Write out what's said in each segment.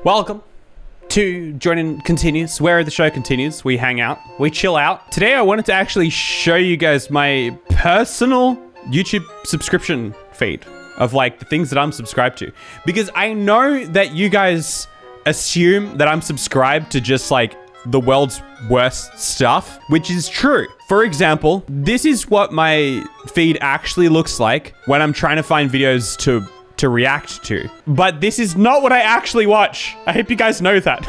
Welcome to Joinen Continues, where the show continues. We hang out, we chill out. Today I wanted to actually show you guys my personal YouTube subscription feed of like the things that I'm subscribed to. Because I know that you guys assume that I'm subscribed to just like the world's worst stuff, which is true. For example, this is what my feed actually looks like when I'm trying to find videos to react to. But this is not what I actually watch. I hope you guys know that.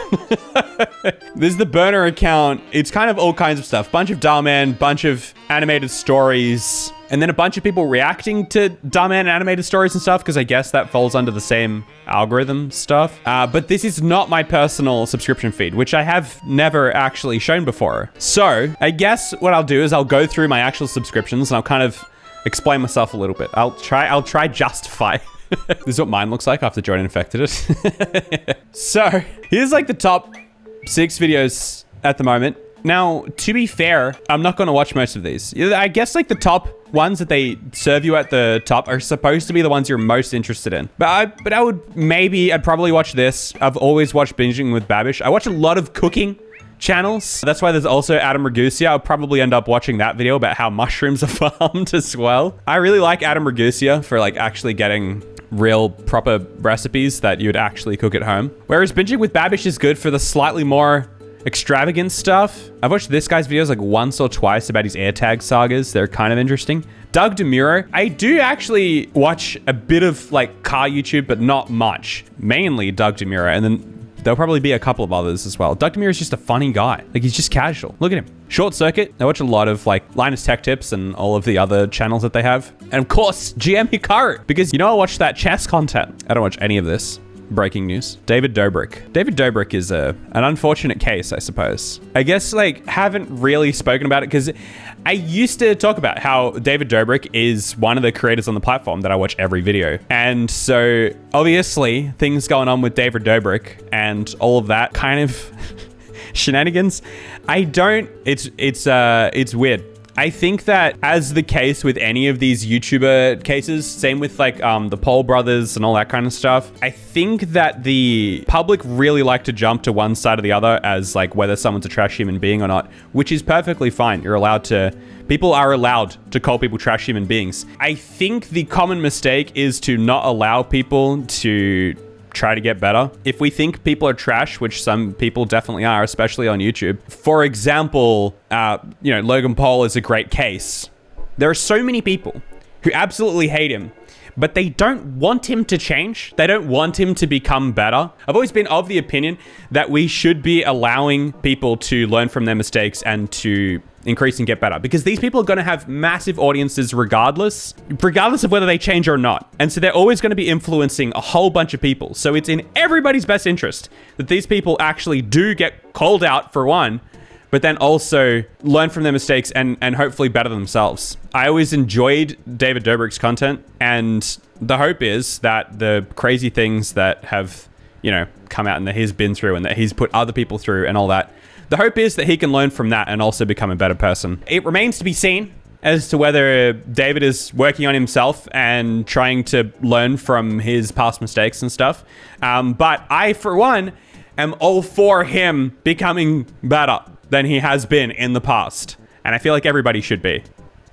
This is the burner account. It's kind of all kinds of stuff. Bunch of Darman, bunch of animated stories, and then a bunch of people reacting to Darman animated stories and stuff, because I guess that falls under the same algorithm stuff. But this is not my personal subscription feed, which I have never actually shown before. So I guess what I'll do is I'll go through my actual subscriptions and I'll kind of explain myself a little bit. I'll try justify. This is what mine looks like after Joinen infected it. So here's like the top 6 videos at the moment. Now, to be fair, I'm not going to watch most of these. I guess like the top ones that they serve you at the top are supposed to be the ones you're most interested in. But I'd probably watch this. I've always watched Binging with Babish. I watch a lot of cooking channels. That's why there's also Adam Ragusia. I'll probably end up watching that video about how mushrooms are farmed as well. I really like Adam Ragusia for like actually getting real proper recipes that you'd actually cook at home. Whereas Binging with Babish is good for the slightly more extravagant stuff. I've watched this guy's videos like once or twice about his AirTag sagas. They're kind of interesting. Doug DeMuro. I do actually watch a bit of like car YouTube, but not much. Mainly Doug DeMuro, and then there'll probably be a couple of others as well. Doug DeMuro is just a funny guy. Like, he's just casual. Look at him. Short Circuit. I watch a lot of like Linus Tech Tips and all of the other channels that they have. And of course, GM Hikaru, because you know I watch that chess content. I don't watch any of this. Breaking news. David Dobrik. David Dobrik is an unfortunate case, I suppose. I guess like haven't really spoken about it because I used to talk about how David Dobrik is one of the creators on the platform that I watch every video. And so obviously things going on with David Dobrik and all of that kind of shenanigans. It's weird. I think that as the case with any of these YouTuber cases, same with like the Paul brothers and all that kind of stuff, I think that the public really like to jump to one side or the other as like whether someone's a trash human being or not, which is perfectly fine. People are allowed to call people trash human beings. I think the common mistake is to not allow people to try to get better. If we think people are trash, which some people definitely are, especially on YouTube. For example, Logan Paul is a great case. There are so many people who absolutely hate him, but they don't want him to change. They don't want him to become better. I've always been of the opinion that we should be allowing people to learn from their mistakes and to increase and get better, because these people are going to have massive audiences regardless of whether they change or not. And so they're always going to be influencing a whole bunch of people. So it's in everybody's best interest that these people actually do get called out for one, but then also learn from their mistakes and hopefully better themselves. I always enjoyed David Dobrik's content, and the hope is that the crazy things that have, come out and that he's been through and that he's put other people through and all that, the hope is that he can learn from that and also become a better person. It remains to be seen as to whether David is working on himself and trying to learn from his past mistakes and stuff. But I, for one, am all for him becoming better than he has been in the past. And I feel like everybody should be.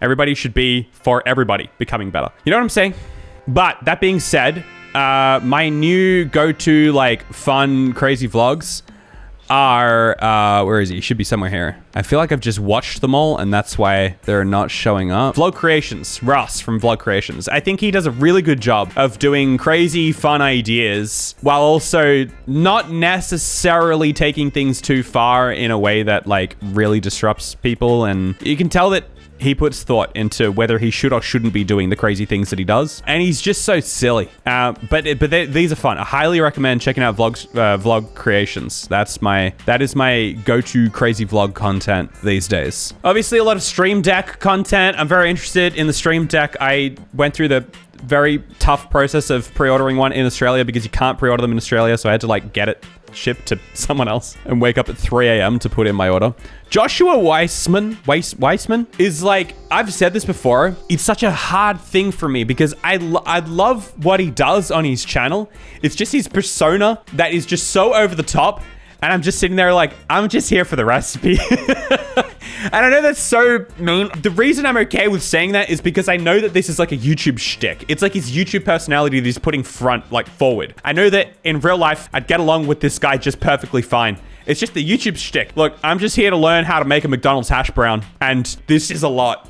Everybody should be for everybody becoming better. You know what I'm saying? But that being said, my new go-to like fun, crazy vlogs are, where is he? He should be somewhere here. I feel like I've just watched them all and that's why they're not showing up. Vlog Creations, Russ from Vlog Creations. I think he does a really good job of doing crazy, fun ideas while also not necessarily taking things too far in a way that like really disrupts people. And you can tell that he puts thought into whether he should or shouldn't be doing the crazy things that he does. And he's just so silly. But these are fun. I highly recommend checking out Vlog Creations. That is my go-to crazy vlog content these days. Obviously, a lot of Stream Deck content. I'm very interested in the Stream Deck. I went through the very tough process of pre-ordering one in Australia because you can't pre-order them in Australia. So I had to like get it shipped to someone else and wake up at 3 a.m. to put in my order. Joshua Weissman is like, I've said this before, it's such a hard thing for me because I love what he does on his channel. It's just his persona that is just so over the top. And I'm just sitting there like, I'm just here for the recipe. And I know that's so mean. The reason I'm okay with saying that is because I know that this is like a YouTube shtick. It's like his YouTube personality that he's putting forward. I know that in real life, I'd get along with this guy just perfectly fine. It's just the YouTube shtick. Look, I'm just here to learn how to make a McDonald's hash brown. And this is a lot.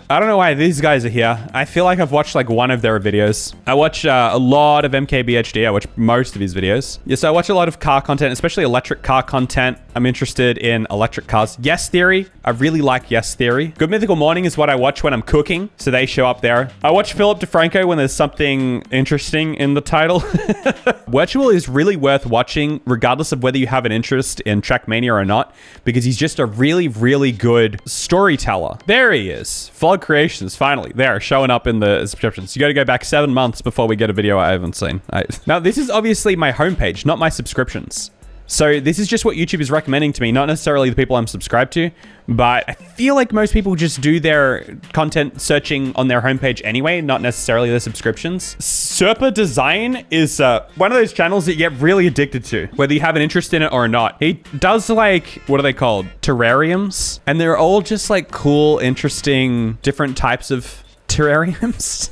I don't know why these guys are here. I feel like I've watched like one of their videos. I watch a lot of MKBHD. I watch most of his videos. Yeah, so I watch a lot of car content, especially electric car content. I'm interested in electric cars. Yes Theory. I really like Yes Theory. Good Mythical Morning is what I watch when I'm cooking. So they show up there. I watch Philip DeFranco when there's something interesting in the title. Virtual is really worth watching regardless of whether you have an interest in Trackmania or not, because he's just a really, really good storyteller. There he is. Vlog Creations, finally. There, showing up in the subscriptions. You got to go back 7 months before we get a video I haven't seen. Now, this is obviously my homepage, not my subscriptions. So this is just what YouTube is recommending to me, not necessarily the people I'm subscribed to, but I feel like most people just do their content searching on their homepage anyway, not necessarily their subscriptions. Serpa Design is one of those channels that you get really addicted to, whether you have an interest in it or not. He does like, what are they called? Terrariums. And they're all just like cool, interesting, different types of terrariums.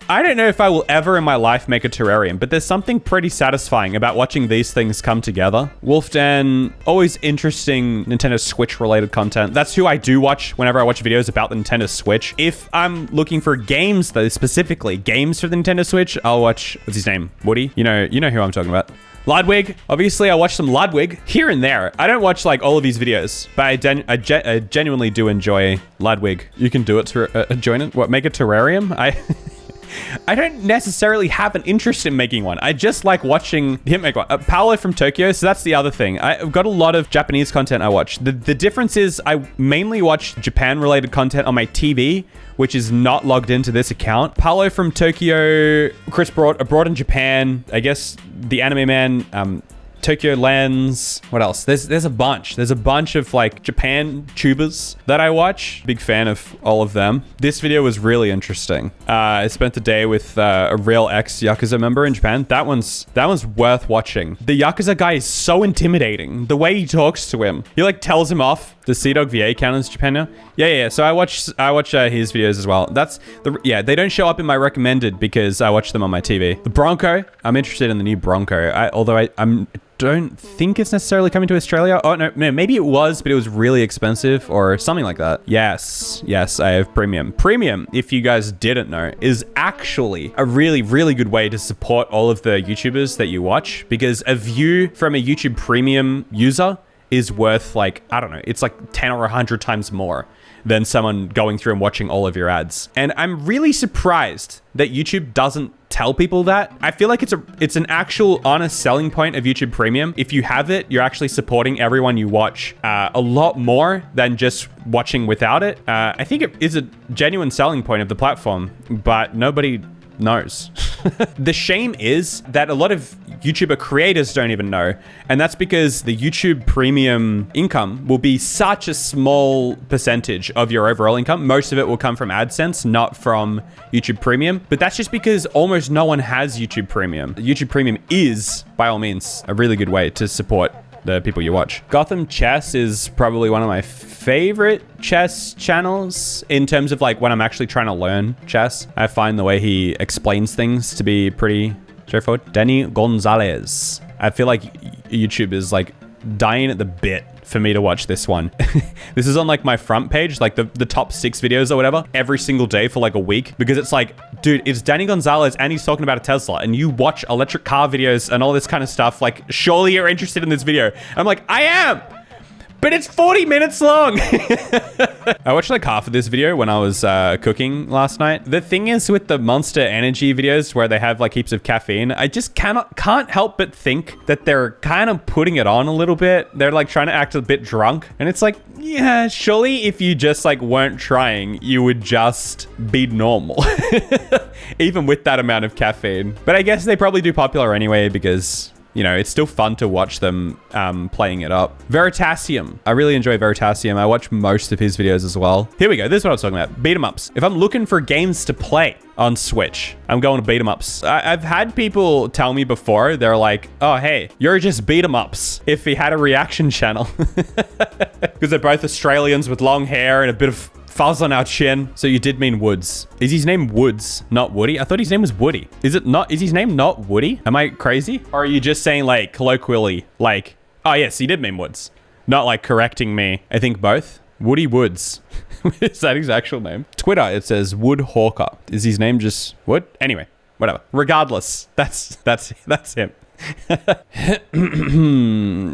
I don't know if I will ever in my life make a terrarium, but there's something pretty satisfying about watching these things come together. Wolfden, always interesting Nintendo Switch related content. That's who I do watch whenever I watch videos about the Nintendo Switch. If I'm looking for games though, specifically games for the Nintendo Switch, I'll watch, what's his name? Woody? You know who I'm talking about. Ludwig. Obviously, I watch some Ludwig here and there. I don't watch like all of his videos, but I genuinely do enjoy Ludwig. You can do it to Joinen. What, make a terrarium? I don't necessarily have an interest in making one. I just like watching him make one. Paolo from Tokyo, so that's the other thing. I've got a lot of Japanese content I watch. The difference is I mainly watch Japan-related content on my TV, which is not logged into this account. Paolo from Tokyo, Chris Abroad in Japan, I guess the Anime Man, Tokyo Lens. What else? There's a bunch. There's a bunch of like Japan tubers that I watch. Big fan of all of them. This video was really interesting. I spent the day with a real ex-Yakuza member in Japan. That one's worth watching. The Yakuza guy is so intimidating. The way he talks to him. He like tells him off. Does Sea-Dog VA count as Japan now? Yeah. So I watch his videos as well. They don't show up in my recommended because I watch them on my TV. The Bronco. I'm interested in the new Bronco. Although I don't think it's necessarily coming to Australia. Oh, no, maybe it was, but it was really expensive or something like that. Yes, I have Premium. Premium, if you guys didn't know, is actually a really, really good way to support all of the YouTubers that you watch, because a view from a YouTube Premium user is worth like, I don't know, it's like 10 or 100 times more than someone going through and watching all of your ads. And I'm really surprised that YouTube doesn't tell people that. I feel like it's an actual honest selling point of YouTube Premium. If you have it, you're actually supporting everyone you watch a lot more than just watching without it. I think it is a genuine selling point of the platform, but nobody knows. The shame is that a lot of YouTuber creators don't even know, and that's because the YouTube Premium income will be such a small percentage of your overall income. Most of it will come from AdSense, not from YouTube Premium, but that's just because almost no one has YouTube Premium. YouTube Premium is, by all means, a really good way to support the people you watch. Gotham Chess is probably one of my favorite chess channels in terms of like when I'm actually trying to learn chess. I find the way he explains things to be pretty straightforward. Danny Gonzalez. I feel like YouTube is like dying at the bit for me to watch this one. This is on like my front page, like the top 6 videos or whatever, every single day for like a week, because it's like, dude, it's Danny Gonzalez and he's talking about a Tesla and you watch electric car videos and all this kind of stuff. Like, surely you're interested in this video. I'm like, I am, but it's 40 minutes long. I watched like half of this video when I was cooking last night. The thing is with the Monster Energy videos where they have like heaps of caffeine, I just can't help but think that they're kind of putting it on a little bit. They're like trying to act a bit drunk. And it's like, yeah, surely if you just like weren't trying, you would just be normal. Even with that amount of caffeine. But I guess they probably do popular anyway because you know, it's still fun to watch them playing it up. Veritasium. I really enjoy Veritasium. I watch most of his videos as well. Here we go. This is what I was talking about. Beat 'em ups. If I'm looking for games to play on Switch, I'm going to beat 'em ups. I've had people tell me before, they're like, oh, hey, you're just beat 'em ups if he had a reaction channel. Because they're both Australians with long hair and a bit of fuzz on our chin. So you did mean Woods. Is his name Woods, not Woody? I thought his name was Woody. Is it not? Is his name not Woody? Am I crazy? Or are you just saying like colloquially, like, oh yes, he did mean Woods. Not like correcting me. I think both. Woody Woods. Is that his actual name? Twitter, it says Wood Hawker. Is his name just Wood? Anyway, whatever. Regardless, that's him.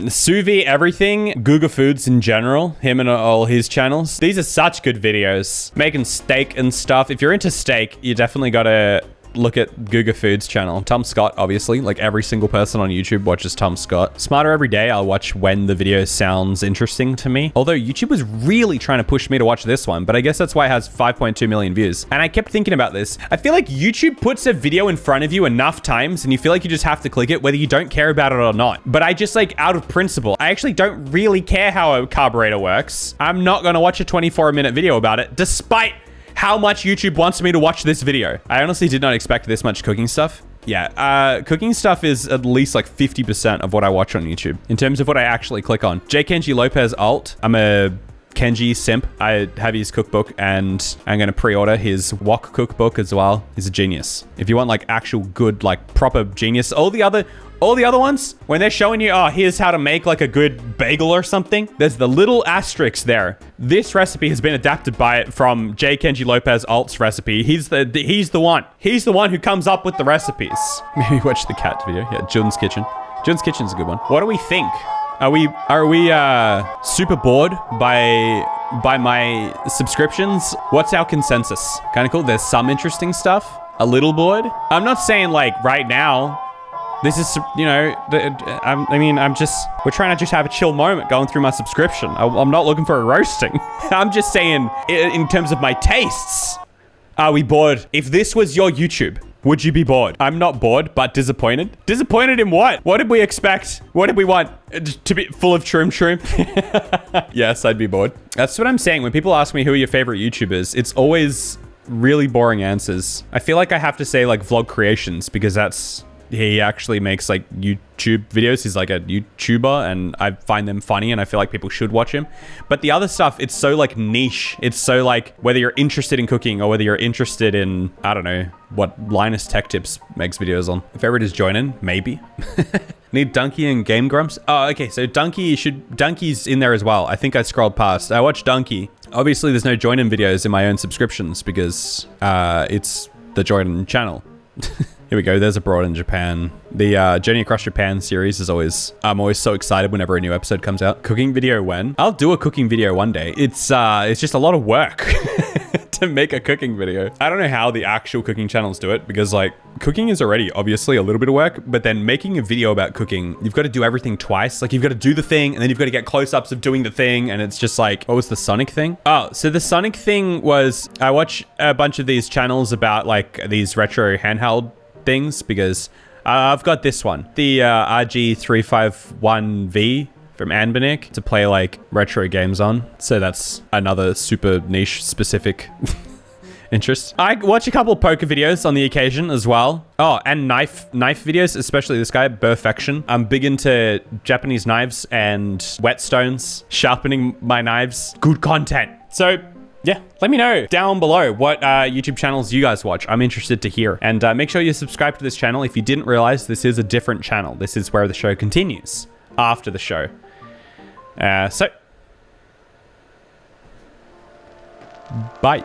Sous vide everything, Guga Foods in general, him and all his channels. These are such good videos. Making steak and stuff. If you're into steak, you definitely gotta look at Guga Foods channel. Tom Scott, obviously, like every single person on YouTube watches Tom Scott. Smarter Every Day, I'll watch when the video sounds interesting to me. Although YouTube was really trying to push me to watch this one, but I guess that's why it has 5.2 million views. And I kept thinking about this. I feel like YouTube puts a video in front of you enough times and you feel like you just have to click it whether you don't care about it or not. But I just like out of principle, I actually don't really care how a carburetor works. I'm not gonna watch a 24-minute video about it, despite how much YouTube wants me to watch this video. I honestly did not expect this much cooking stuff. Yeah, cooking stuff is at least like 50% of what I watch on YouTube in terms of what I actually click on. J. Kenji Lopez alt. I'm a Kenji simp. I have his cookbook and I'm going to pre-order his wok cookbook as well. He's a genius. If you want like actual good, like proper genius, all the other ones, when they're showing you, oh, here's how to make like a good bagel or something, there's the little asterisk there. This recipe has been adapted from J. Kenji Lopez alt's recipe. He's the one. He's the one who comes up with the recipes. Maybe watch the cat video. Yeah, Jun's Kitchen. Jun's Kitchen's a good one. What do we think? Are we super bored by my subscriptions? What's our consensus? Kind of cool. There's some interesting stuff. A little bored. I'm not saying like right now. This is, you know, we're trying to just have a chill moment going through my subscription. I'm not looking for a roasting. I'm just saying in terms of my tastes, are we bored? If this was your YouTube, would you be bored? I'm not bored, but disappointed. Disappointed in what? What did we expect? What did we want? To be full of shroom? Yes, I'd be bored. That's what I'm saying. When people ask me who are your favorite YouTubers, it's always really boring answers. I feel like I have to say like Vlog Creations because he actually makes like YouTube videos. He's like a YouTuber and I find them funny and I feel like people should watch him. But the other stuff, it's so like niche. It's so like whether you're interested in cooking or whether you're interested in, I don't know, what Linus Tech Tips makes videos on. My favorite is Joinen, maybe. Need Donkey and Game Grumps. Oh, okay. So Donkey's in there as well. I think I scrolled past. I watched Donkey. Obviously there's no Joinen videos in my own subscriptions because it's the Joinen channel. Here we go. There's Abroad in Japan. The Journey Across Japan series is I'm always so excited whenever a new episode comes out. Cooking video when? I'll do a cooking video one day. It's just a lot of work to make a cooking video. I don't know how the actual cooking channels do it because like cooking is already obviously a little bit of work, but then making a video about cooking, you've got to do everything twice. Like you've got to do the thing and then you've got to get close-ups of doing the thing. And it's just like, what was the Sonic thing? Oh, so the Sonic thing was, I watch a bunch of these channels about like these retro handheld things because I've got this one, the RG351V from Anbernic to play like retro games on. So that's another super niche specific interest. I watch a couple of poker videos on the occasion as well. Oh, and knife videos, especially this guy, Perfection. I'm big into Japanese knives and whetstones, sharpening my knives. Good content. So yeah, let me know down below what YouTube channels you guys watch. I'm interested to hear. And make sure you subscribe to this channel. If you didn't realize, this is a different channel. This is where the show continues after the show. So, bye.